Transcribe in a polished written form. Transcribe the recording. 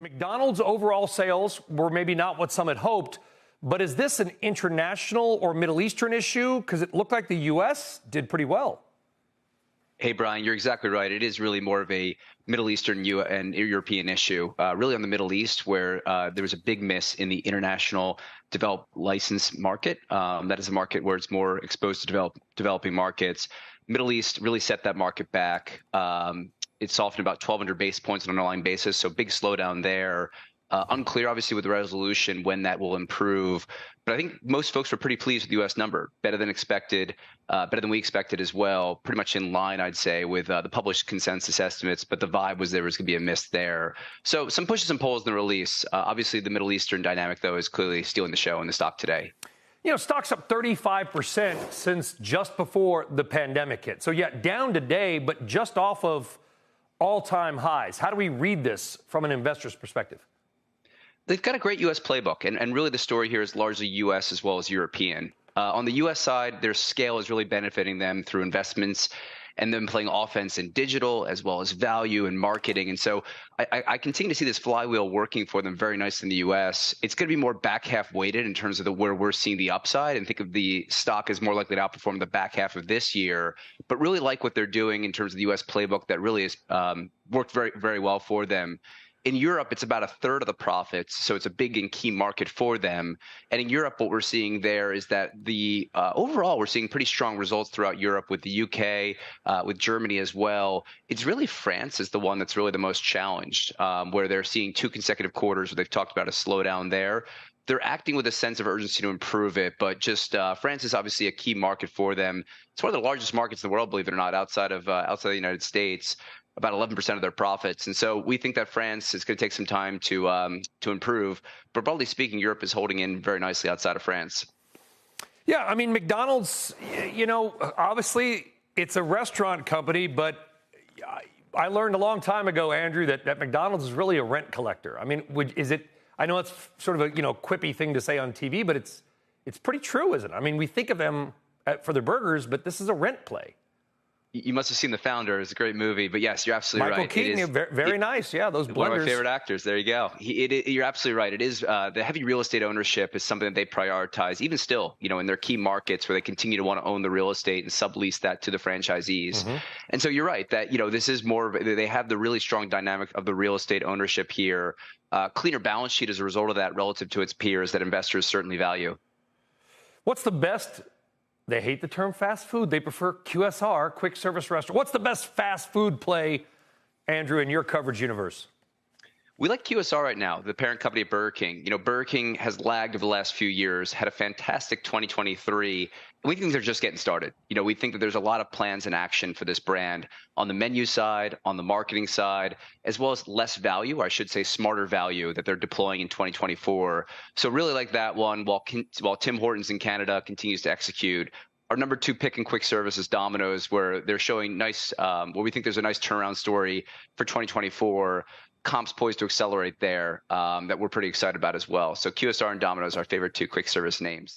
McDonald's overall sales were maybe not what some had hoped, but is this an international or Middle Eastern issue? Because it looked like the U.S. did pretty well. Hey, Brian, you're exactly right. It is really more of a Middle Eastern and European issue, really on the Middle East, where there was a big miss in the international developed license market. That is a market where it's more exposed to developing markets. Middle East really set that market back. It softened about 1,200 basis points on an underlying basis, so big slowdown there. Unclear, obviously, with the resolution when that will improve. But I think most folks were pretty pleased with the U.S. number, better than expected, better than we expected as well, pretty much in line, I'd say, with the published consensus estimates. But the vibe was there was going to be a miss there. So some pushes and pulls in the release. Obviously, the Middle Eastern dynamic, though, is clearly stealing the show in the stock today. You know, stock's up 35% since just before the pandemic hit. So, yeah, down today, but just off of all-time highs. How do we read this from an investor's perspective? They've got a great U.S. playbook, and really the story here is largely U.S. as well as European. On the U.S. side, their scale is really benefiting them through investments and them playing offense in digital as well as value and marketing. And so I continue to see this flywheel working for them very nice in the U.S. It's going to be more back half weighted in terms of where we're seeing the upside, and think of the stock as more likely to outperform the back half of this year. But really like what they're doing in terms of the U.S. playbook that really has worked very, very well for them. In Europe, it's about a third of the profits, so it's a big and key market for them. And in Europe, what we're seeing there is that overall, we're seeing pretty strong results throughout Europe with the UK, with Germany as well. It's really France is the one that's really the most challenged, where they're seeing 2 consecutive quarters where they've talked about a slowdown there. They're acting with a sense of urgency to improve it, but just France is obviously a key market for them. It's one of the largest markets in the world, believe it or not, outside of the United States. About 11% of their profits. And so we think that France is going to take some time to improve. But broadly speaking, Europe is holding in very nicely outside of France. Yeah, I mean, McDonald's, you know, obviously it's a restaurant company, but I learned a long time ago, Andrew, that McDonald's is really a rent collector. I mean, is it, I know it's sort of a, quippy thing to say on TV, but it's pretty true, isn't it? I mean, we think of them for their burgers, but this is a rent play. You must have seen The Founder. It's a great movie. But yes, you're absolutely right. Michael Keaton, very nice. Yeah, those blenders. One of my favorite actors. There you go. You're absolutely right. It is the heavy real estate ownership is something that they prioritize, even still, in their key markets where they continue to want to own the real estate and sublease that to the franchisees. Mm-hmm. And so you're right that, this is more of they have the really strong dynamic of the real estate ownership here. Cleaner balance sheet as a result of that relative to its peers that investors certainly value. What's the best? They hate the term fast food. They prefer QSR, quick service restaurant. What's the best fast food play, Andrew, in your coverage universe? We like QSR right now, the parent company of Burger King. Burger King has lagged over the last few years, had a fantastic 2023. And we think they're just getting started. We think that there's a lot of plans and action for this brand on the menu side, on the marketing side, as well as less value, or I should say smarter value that they're deploying in 2024. So really like that one, while Tim Hortons in Canada continues to execute. Our number 2 pick in quick service is Domino's, where they're showing nice, where we think there's a nice turnaround story for 2024. Comps poised to accelerate there that we're pretty excited about as well. So QSR and Domino's are our favorite 2 quick service names.